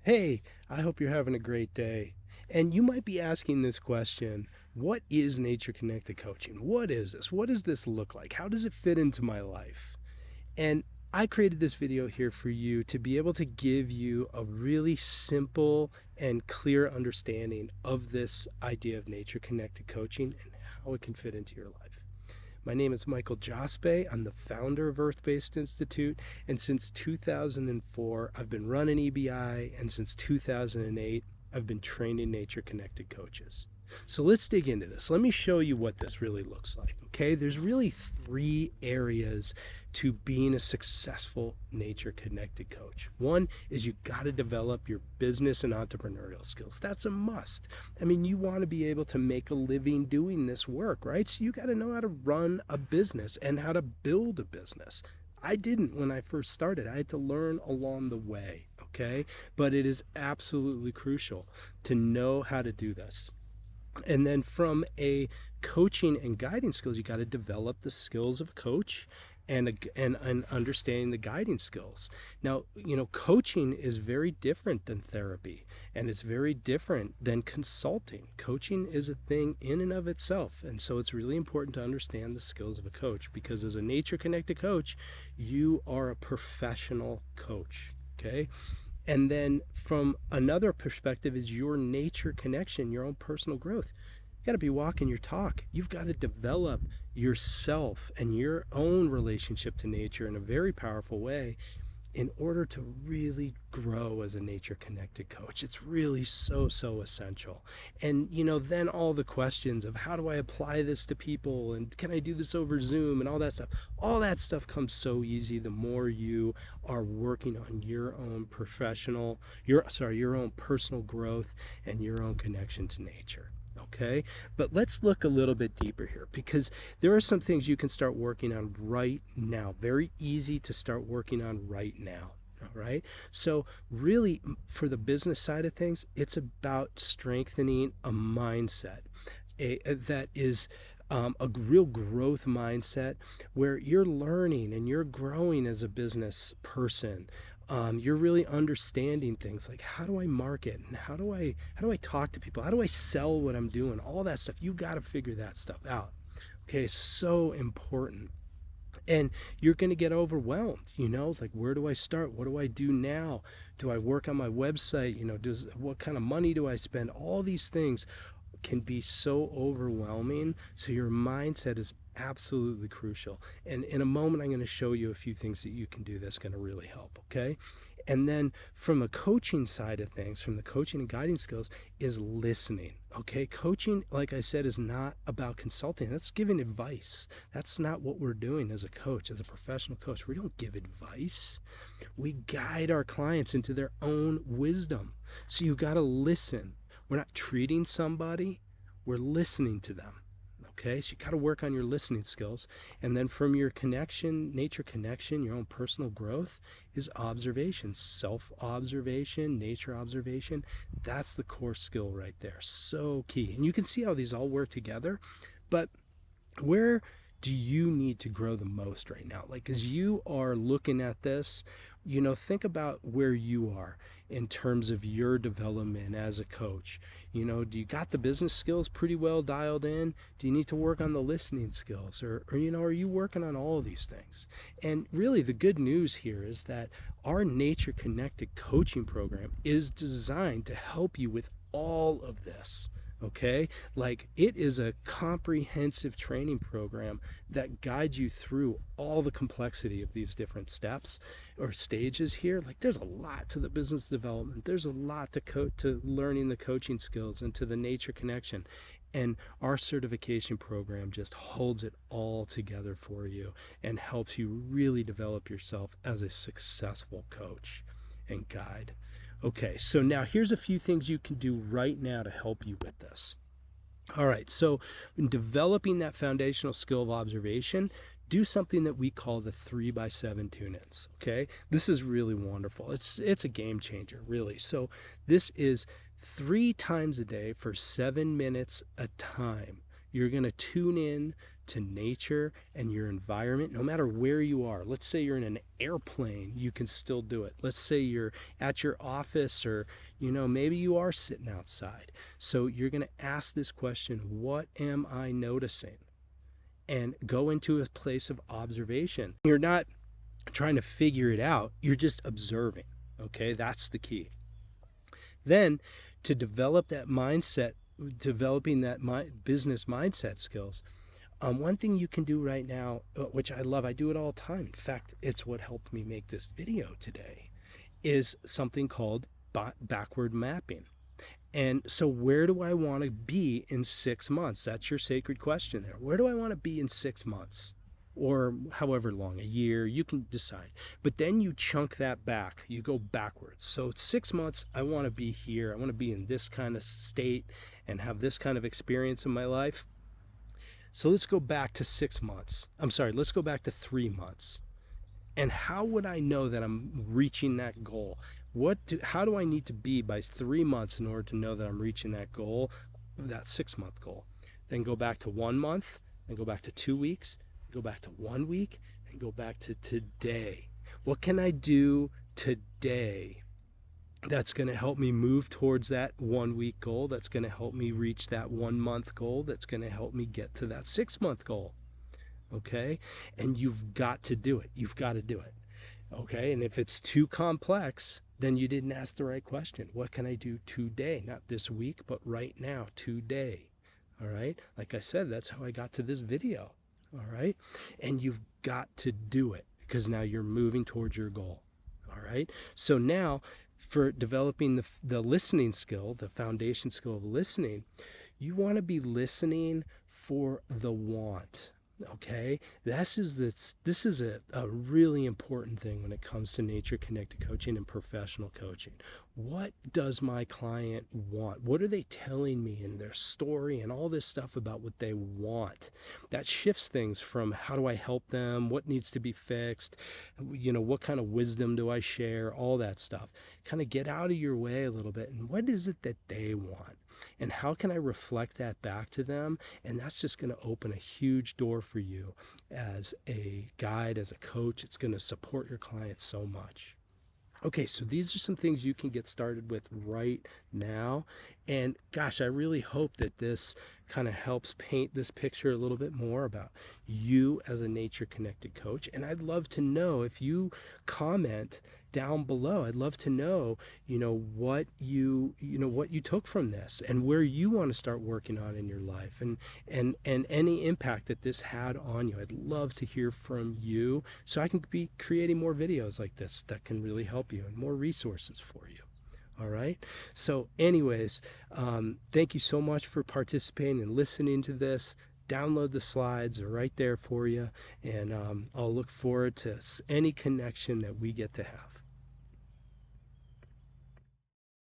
Hey, I hope you're having a great day. And you might be asking this question: what is nature connected coaching? What is this? What does this look like? How does it fit into my life? And I created this video here for you to be able to give you a really simple and clear understanding of this idea of nature connected coaching and how it can fit into your life. My name is Michael Jospe. I'm the founder of Earth Based Institute, and since 2004, I've been running EBI, and since 2008, I've been training nature connected coaches. So let's dig into this. Let me show you what this really looks like. Okay, there's really three areas to being a successful nature connected coach. One is you got to develop your business and entrepreneurial skills. That's a must. I mean, you want to be able to make a living doing this work, right? So you got to know how to run a business and how to build a business. I didn't when I first started. I had to learn along the way, okay? But it is absolutely crucial to know how to do this. And then from a coaching and guiding skills, you got to develop the skills of a coach and understanding the guiding skills. Now, coaching is very different than therapy, and it's very different than consulting. Coaching is a thing in and of itself, and so it's really important to understand the skills of a coach, because as a nature connected coach, you are a professional coach. Okay. And then from another perspective is your nature connection, your own personal growth. You got to be walking your talk. You've got to develop yourself and your own relationship to nature in a very powerful way in order to really grow as a nature connected coach. It's really so essential. And then all the questions of how do I apply this to people, and can I do this over Zoom, and all that stuff comes so easy the more you are working on your own your own personal growth and your own connection to nature. Okay, but let's look a little bit deeper here, because there are some things you can start working on right now. Very easy to start working on right now. All right, so really for the business side of things, it's about strengthening a mindset that is a real growth mindset, where you're learning and you're growing as a business person. You're really understanding things like, how do I market, and how do I talk to people, how do I sell what I'm doing, all that stuff. You got to figure that stuff out. Okay, so important. And you're going to get overwhelmed. It's like, where do I start? What do I do now? Do I work on my website? What kind of money do I spend? All these things can be so overwhelming. So your mindset is absolutely crucial. And in a moment, I'm going to show you a few things that you can do that's going to really help. Okay. And then from a coaching side of things, from the coaching and guiding skills, is listening. Okay. Coaching, like I said, is not about consulting. That's giving advice. That's not what we're doing as a coach, as a professional coach. We don't give advice. We guide our clients into their own wisdom. So you got to listen. We're not treating somebody, we're listening to them. Okay, so you got to work on your listening skills. And then from your connection, nature connection, your own personal growth is observation, self-observation, nature observation. That's the core skill right there. So key. And you can see how these all work together. But where do you need to grow the most right now? Like, as you are looking at this, think about where you are in terms of your development as a coach. Do you got the business skills pretty well dialed in? Do you need to work on the listening skills? Or are you working on all of these things? And really, the good news here is that our Nature Connected coaching program is designed to help you with all of this. Okay, like, it is a comprehensive training program that guides you through all the complexity of these different steps or stages here. Like, there's a lot to the business development, there's a lot to learning the coaching skills and to the nature connection, and our certification program just holds it all together for you and helps you really develop yourself as a successful coach and guide. Okay, so now here's a few things you can do right now to help you with this. All right, so in developing that foundational skill of observation, do something that we call the 3x7 tune-ins. Okay, this is really wonderful. It's a game changer, really. So this is 3 times a day for 7 minutes a time. You're going to tune in to nature and your environment, no matter where you are. Let's say you're in an airplane, you can still do it. Let's say you're at your office, or maybe you are sitting outside. So you're going to ask this question, what am I noticing? And go into a place of observation. You're not trying to figure it out, you're just observing. Okay, that's the key. Then, to develop that mindset, developing that business mindset skills, one thing you can do right now, which I love, I do it all the time. In fact, it's what helped me make this video today, is something called backward mapping. And so where do I want to be in 6 months? That's your sacred question there. Where do I want to be in 6 months? Or however long, a year, you can decide. But then you chunk that back, you go backwards. So 6 months, I want to be here. I want to be in this kind of state and have this kind of experience in my life. So let's go back to 6 months. Let's go back to 3 months. And how would I know that I'm reaching that goal? How do I need to be by 3 months in order to know that I'm reaching that goal, that 6-month goal? Then go back to 1 month, then go back to 2 weeks, go back to 1 week, and go back to today. What can I do today that's going to help me move towards that 1 week goal, that's going to help me reach that 1 month goal, that's going to help me get to that 6-month goal? Okay? And you've got to do it. You've got to do it. Okay? And if it's too complex, then you didn't ask the right question. What can I do today? Not this week, but right now, today. All right? Like I said, that's how I got to this video. All right? And you've got to do it, because now you're moving towards your goal. All right? So now, for developing the listening skill, the foundation skill of listening, you want to be listening for the want. Okay, this is a really important thing when it comes to nature connected coaching and professional coaching. What does my client want? What are they telling me in their story and all this stuff about what they want? That shifts things from how do I help them, what needs to be fixed, what kind of wisdom do I share, all that stuff. Kind of get out of your way a little bit, and what is it that they want? And how can I reflect that back to them? And that's just going to open a huge door for you as a guide, as a coach. It's going to support your clients so much. Okay, so these are some things you can get started with right now. And gosh, I really hope that this kind of helps paint this picture a little bit more about you as a nature connected coach. And I'd love to know, if you comment down below, I'd love to know, what you took from this and where you want to start working on in your life, and any impact that this had on you. I'd love to hear from you, so I can be creating more videos like this that can really help you, and more resources for you. All right. So anyways, thank you so much for participating and listening to this. Download the slides, they're right there for you. And I'll look forward to any connection that we get to have.